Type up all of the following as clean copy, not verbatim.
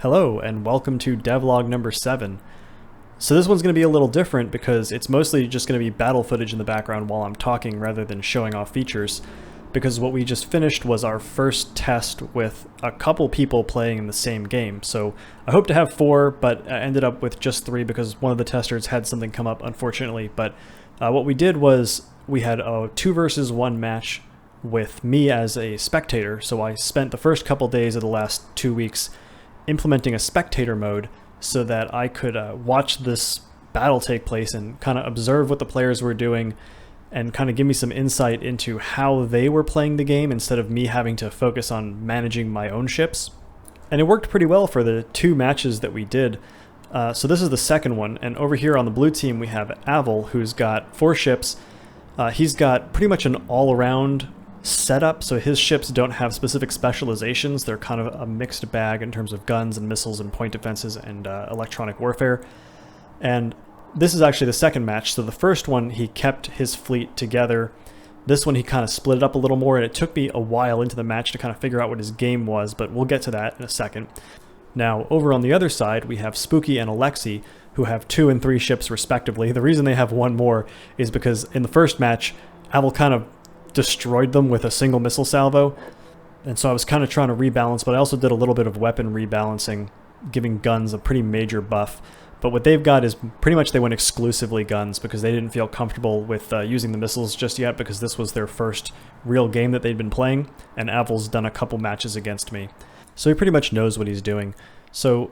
Hello and welcome to Devlog number 7. So this one's going to be a little different because it's mostly just going to be battle footage in the background while I'm talking rather than showing off features, because what we just finished was our first test with a couple people playing in the same game. So I hope to have 4, but I ended up with just 3 because one of the testers had something come up, unfortunately. But what we did was we had a 2 versus 1 match with me as a spectator. So I spent the first couple days of the last 2 weeks implementing a spectator mode so that I could watch this battle take place and kind of observe what the players were doing and kind of give me some insight into how they were playing the game instead of me having to focus on managing my own ships. And it worked pretty well for the 2 matches that we did. So this is the second one, and over here on the blue team we have Avil, who's got 4 ships. He's got pretty much an all-around setup, so his ships don't have specific specializations. They're kind of a mixed bag in terms of guns and missiles and point defenses and electronic warfare. And this is actually the second match. So the first one he kept his fleet together. This one he kind of split it up a little more, and it took me a while into the match to kind of figure out what his game was, but we'll get to that in a second. Now over on the other side we have Spooky and Alexi, who have 2 and 3 ships respectively. The reason they have 1 more is because in the first match Avil kind of destroyed them with a single missile salvo, and so I was kind of trying to rebalance, but I also did a little bit of weapon rebalancing, giving guns a pretty major buff. But what they've got is pretty much they went exclusively guns because they didn't feel comfortable with using the missiles just yet, because this was their first real game that they'd been playing, and Avil's done a couple matches against me, so he pretty much knows what he's doing. So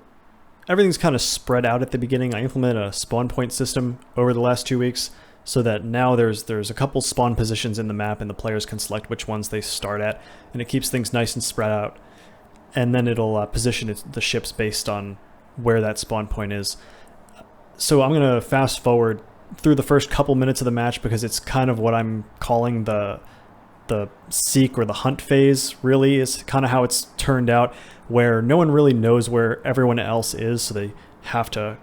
everything's kind of spread out at the beginning. I implemented a spawn point system over the last 2 weeks, so that now there's a couple spawn positions in the map and the players can select which ones they start at, and it keeps things nice and spread out. And then it'll position the ships based on where that spawn point is. So I'm going to fast forward through the first couple minutes of the match because it's kind of what I'm calling the seek or the hunt phase, really, is kind of how it's turned out, where no one really knows where everyone else is, so they have to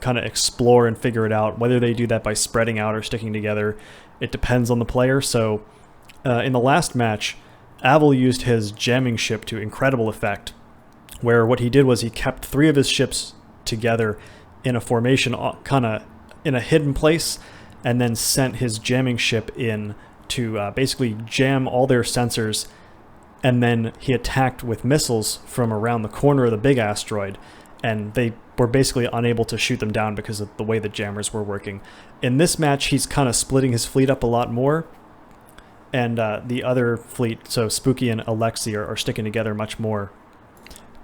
kind of explore and figure it out. Whether they do that by spreading out or sticking together, it depends on the player. So in the last match, Avil used his jamming ship to incredible effect, where what he did was he kept 3 of his ships together in a formation kind of in a hidden place, and then sent his jamming ship in to basically jam all their sensors, and then he attacked with missiles from around the corner of the big asteroid, and they were basically unable to shoot them down because of the way the jammers were working. In this match, he's kind of splitting his fleet up a lot more, and the other fleet, so Spooky and Alexi, are sticking together much more.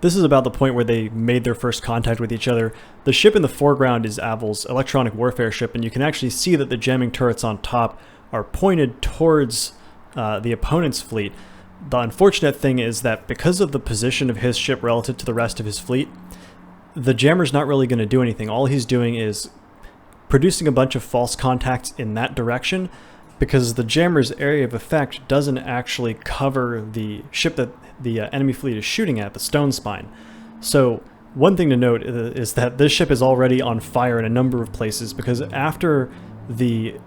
This is about the point where they made their first contact with each other. The ship in the foreground is Avil's electronic warfare ship, and you can actually see that the jamming turrets on top are pointed towards the opponent's fleet. The unfortunate thing is that because of the position of his ship relative to the rest of his fleet, the jammer's not really going to do anything. All he's doing is producing a bunch of false contacts in that direction, because the jammer's area of effect doesn't actually cover the ship that the enemy fleet is shooting at, the stone spine. So one thing to note is that this ship is already on fire in a number of places, because after the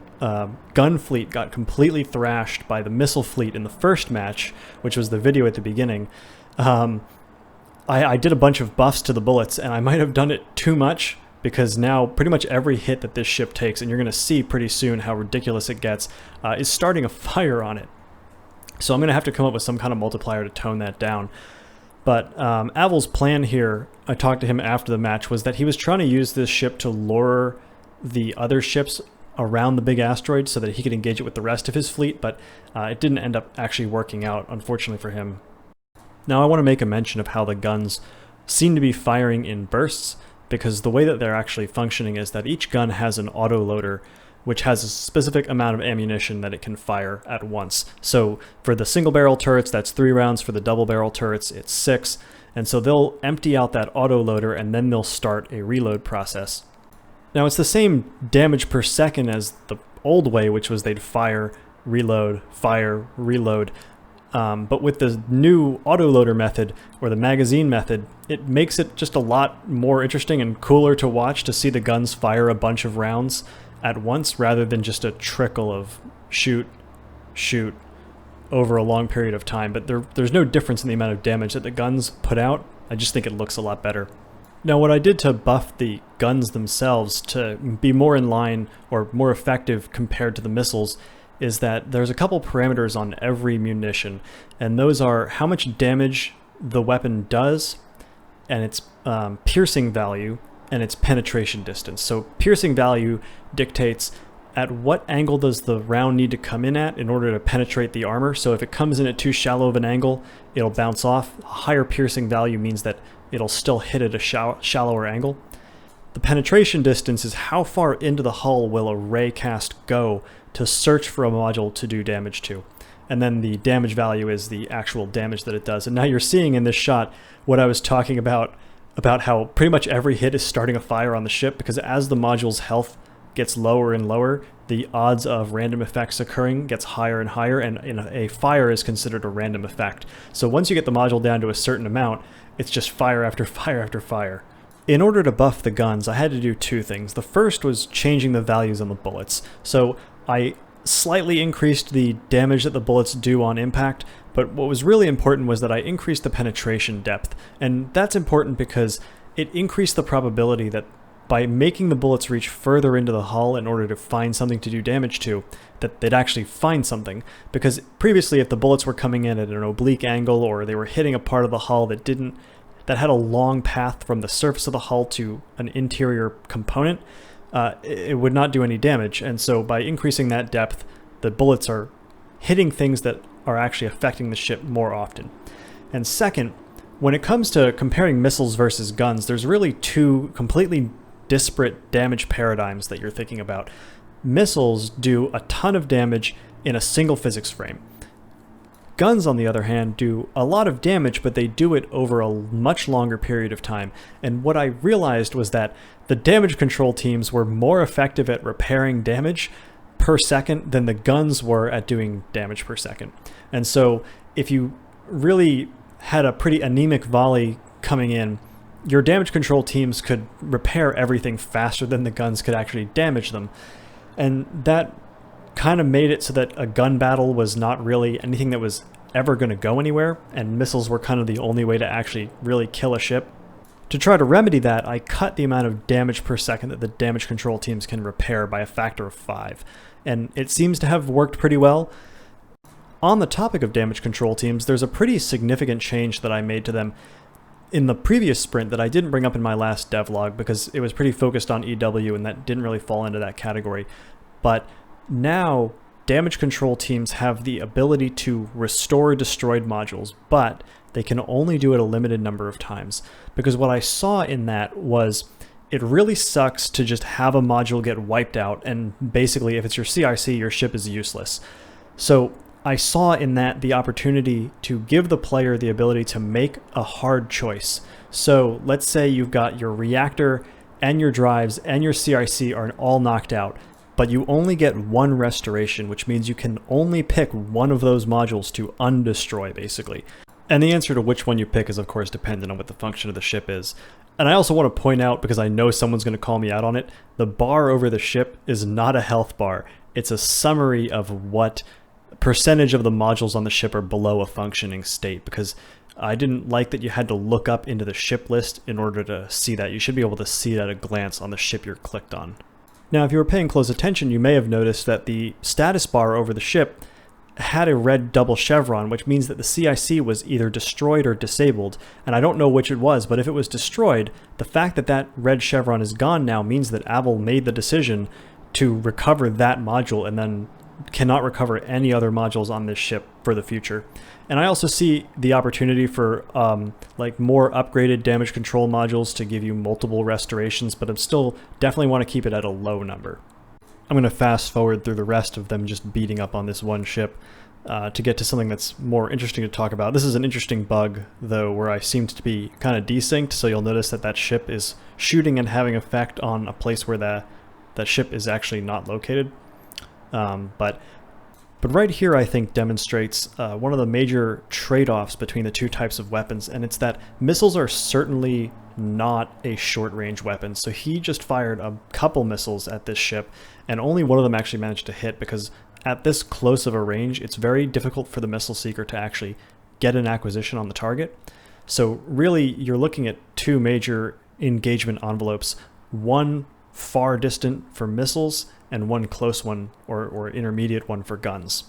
gun fleet got completely thrashed by the missile fleet in the first match, which was the video at the beginning, I did a bunch of buffs to the bullets, and I might have done it too much, because now pretty much every hit that this ship takes, and you're going to see pretty soon how ridiculous it gets, is starting a fire on it. So I'm going to have to come up with some kind of multiplier to tone that down. But Avil's plan here, I talked to him after the match, was that he was trying to use this ship to lure the other ships around the big asteroid so that he could engage it with the rest of his fleet, but it didn't end up actually working out, unfortunately for him. Now I want to make a mention of how the guns seem to be firing in bursts, because the way that they're actually functioning is that each gun has an autoloader which has a specific amount of ammunition that it can fire at once. So for the single barrel turrets, that's 3 rounds. For the double barrel turrets, it's 6. And so they'll empty out that autoloader and then they'll start a reload process. Now it's the same damage per second as the old way, which was they'd fire, reload, but with the new autoloader method, or the magazine method, it makes it just a lot more interesting and cooler to watch, to see the guns fire a bunch of rounds at once rather than just a trickle of shoot over a long period of time. But there's no difference in the amount of damage that the guns put out I just think it looks a lot better. Now, what I did to buff the guns themselves to be more in line or more effective compared to the missiles is that there's a couple parameters on every munition, and those are how much damage the weapon does, and its piercing value, and its penetration distance. So piercing value dictates at what angle does the round need to come in order to penetrate the armor. So if it comes in at too shallow of an angle, it'll bounce off. A higher piercing value means that it'll still hit at a shallower angle. The penetration distance is how far into the hull will a ray cast go to search for a module to do damage to. And then the damage value is the actual damage that it does. And now you're seeing in this shot what I was talking about how pretty much every hit is starting a fire on the ship, because as the module's health gets lower and lower, the odds of random effects occurring gets higher and higher, and a fire is considered a random effect. So once you get the module down to a certain amount, it's just fire after fire after fire. In order to buff the guns, I had to do two things. The first was changing the values on the bullets. So I slightly increased the damage that the bullets do on impact, but what was really important was that I increased the penetration depth. And that's important because it increased the probability that by making the bullets reach further into the hull in order to find something to do damage to, that they'd actually find something. Because previously, if the bullets were coming in at an oblique angle, or they were hitting a part of the hull that had a long path from the surface of the hull to an interior component, it would not do any damage. And so by increasing that depth, the bullets are hitting things that are actually affecting the ship more often. And second, when it comes to comparing missiles versus guns, there's really two completely disparate damage paradigms that you're thinking about. Missiles do a ton of damage in a single physics frame. Guns, on the other hand, do a lot of damage, but they do it over a much longer period of time. And what I realized was that the damage control teams were more effective at repairing damage per second than the guns were at doing damage per second. And so if you really had a pretty anemic volley coming in, your damage control teams could repair everything faster than the guns could actually damage them. And that kind of made it so that a gun battle was not really anything that was ever going to go anywhere, and missiles were kind of the only way to actually really kill a ship. To try to remedy that, I cut the amount of damage per second that the damage control teams can repair by a factor of 5. And it seems to have worked pretty well. On the topic of damage control teams, there's a pretty significant change that I made to them in the previous sprint that I didn't bring up in my last devlog because it was pretty focused on EW and that didn't really fall into that category. But now damage control teams have the ability to restore destroyed modules, but they can only do it a limited number of times. Because what I saw in that was it really sucks to just have a module get wiped out, and basically if it's your CIC, your ship is useless. So I saw in that the opportunity to give the player the ability to make a hard choice. So let's say you've got your reactor and your drives and your CIC are all knocked out, but you only get one restoration, which means you can only pick one of those modules to undestroy, basically. And the answer to which one you pick is, of course, dependent on what the function of the ship is. And I also want to point out, because I know someone's going to call me out on it, the bar over the ship is not a health bar. It's a summary of what percentage of the modules on the ship are below a functioning state, because I didn't like that you had to look up into the ship list in order to see that. You should be able to see it at a glance on the ship you're clicked on. Now, if you were paying close attention, you may have noticed that the status bar over the ship had a red double chevron, which means that the CIC was either destroyed or disabled, and I don't know which it was, but if it was destroyed, the fact that that red chevron is gone now means that Abel made the decision to recover that module and then cannot recover any other modules on this ship for the future. And I also see the opportunity for like more upgraded damage control modules to give you multiple restorations, but I'm still definitely want to keep it at a low number. I'm going to fast forward through the rest of them just beating up on this one ship to get to something that's more interesting to talk about. This is an interesting bug, though, where I seemed to be kind of desynced, so you'll notice that that ship is shooting and having effect on a place where that ship is actually not located. But right here, I think, demonstrates one of the major trade-offs between the two types of weapons, and it's that missiles are certainly not a short-range weapon. So he just fired a couple missiles at this ship, and only one of them actually managed to hit, because at this close of a range, it's very difficult for the missile seeker to actually get an acquisition on the target. So really, you're looking at two major engagement envelopes, one far distant for missiles and one close one or intermediate one for guns.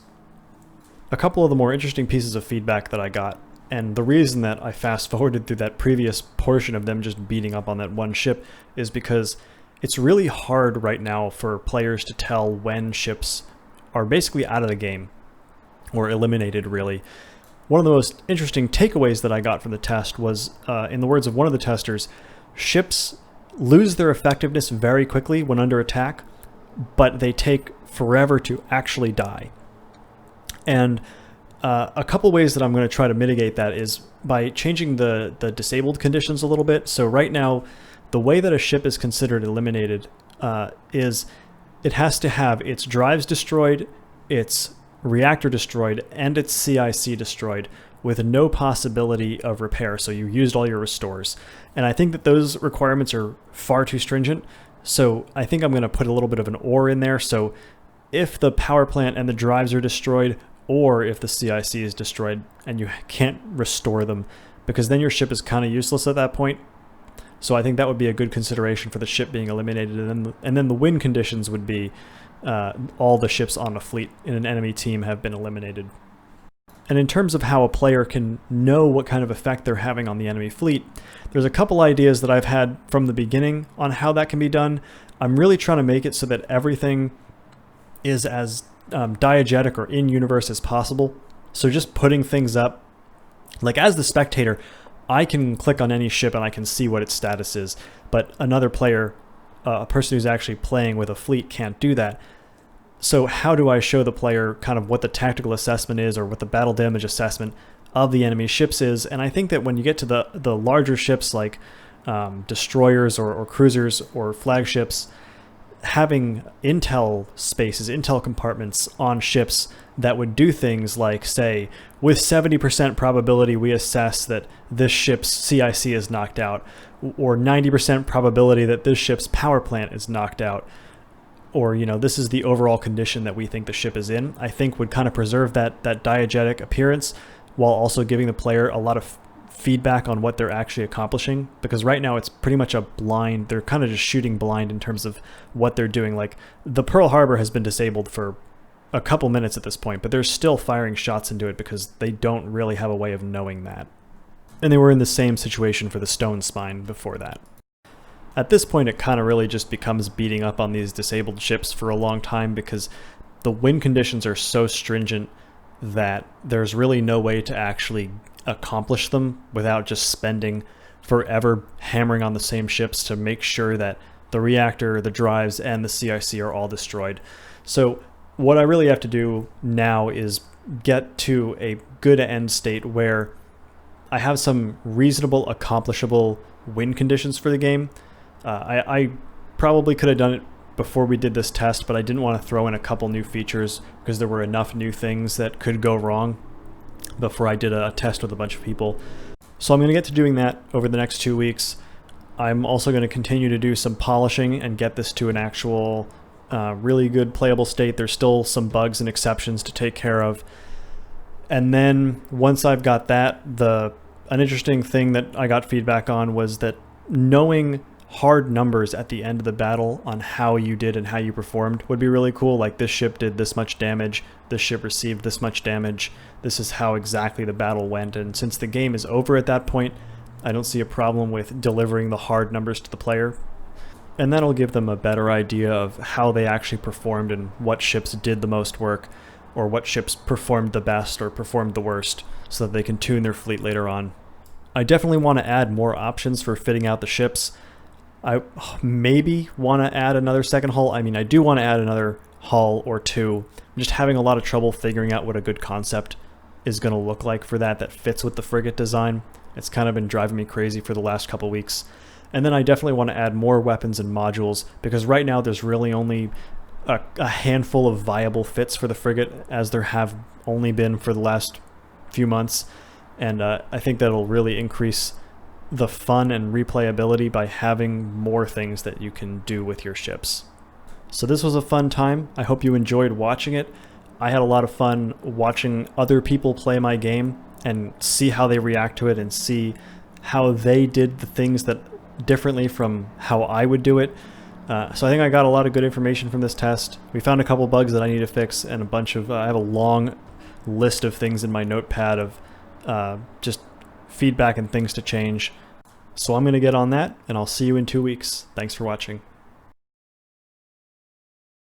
A couple of the more interesting pieces of feedback that I got, and the reason that I fast forwarded through that previous portion of them just beating up on that one ship is because it's really hard right now for players to tell when ships are basically out of the game or eliminated, really. One of the most interesting takeaways that I got from the test was, in the words of one of the testers, ships lose their effectiveness very quickly when under attack, but they take forever to actually die. And a couple ways that I'm going to try to mitigate that is by changing the disabled conditions a little bit. So right now, the way that a ship is considered eliminated is it has to have its drives destroyed, its reactor destroyed, and its CIC destroyed with no possibility of repair. So you used all your restores. And I think that those requirements are far too stringent. So I think I'm going to put a little bit of an or in there. So if the power plant and the drives are destroyed, or if the CIC is destroyed and you can't restore them, because then your ship is kind of useless at that point. So I think that would be a good consideration for the ship being eliminated. And then the win conditions would be all the ships on a fleet in an enemy team have been eliminated. And in terms of how a player can know what kind of effect they're having on the enemy fleet, there's a couple ideas that I've had from the beginning on how that can be done. I'm really trying to make it so that everything is as diegetic or in-universe as possible. So just putting things up, like as the spectator, I can click on any ship and I can see what its status is, but another player, a person who's actually playing with a fleet, can't do that. So how do I show the player kind of what the tactical assessment is or what the battle damage assessment of the enemy ships is? And I think that when you get to the larger ships like destroyers or cruisers or flagships, having intel spaces, intel compartments on ships that would do things like, say, with 70% probability we assess that this ship's CIC is knocked out, or 90% probability that this ship's power plant is knocked out, or, you know, this is the overall condition that we think the ship is in, I think would kind of preserve that diegetic appearance while also giving the player a lot of feedback on what they're actually accomplishing, because right now it's pretty much a blind, they're kind of just shooting blind in terms of what they're doing. Like the Pearl Harbor has been disabled for a couple minutes at this point, but they're still firing shots into it because they don't really have a way of knowing that. And they were in the same situation for the Stone Spine before that. At this point, it kind of really just becomes beating up on these disabled ships for a long time because the win conditions are so stringent that there's really no way to actually accomplish them without just spending forever hammering on the same ships to make sure that the reactor, the drives, and the CIC are all destroyed. So what I really have to do now is get to a good end state where I have some reasonable, accomplishable win conditions for the game. I probably could have done it before we did this test, but I didn't want to throw in a couple new features because there were enough new things that could go wrong before I did a test with a bunch of people. So I'm going to get to doing that over the next 2 weeks. I'm also going to continue to do some polishing and get this to an actual really good playable state. There's still some bugs and exceptions to take care of. And then once I've got that, an interesting thing that I got feedback on was that knowing hard numbers at the end of the battle on how you did and how you performed would be really cool. Like this ship did this much damage, this ship received this much damage, this is how exactly the battle went. And since the game is over at that point, I don't see a problem with delivering the hard numbers to the player. And that'll give them a better idea of how they actually performed and what ships did the most work, or what ships performed the best or performed the worst, so that they can tune their fleet later on. I definitely want to add more options for fitting out the ships. I maybe want to add another second hull. I mean, I do want to add another hull or two. I'm just having a lot of trouble figuring out what a good concept is going to look like for that fits with the frigate design. It's kind of been driving me crazy for the last couple weeks. And then I definitely want to add more weapons and modules, because right now there's really only a handful of viable fits for the frigate, as there have only been for the last few months. And I think that'll really increase the fun and replayability by having more things that you can do with your ships. So this was a fun time. I hope you enjoyed watching it. I had a lot of fun watching other people play my game and see how they react to it and see how they did the things that differently from how I would do it. So I think I got a lot of good information from this test. We found a couple bugs that I need to fix, and a bunch of I have a long list of things in my notepad of just feedback and things to change. So I'm going to get on that, and I'll see you in 2 weeks. Thanks for watching.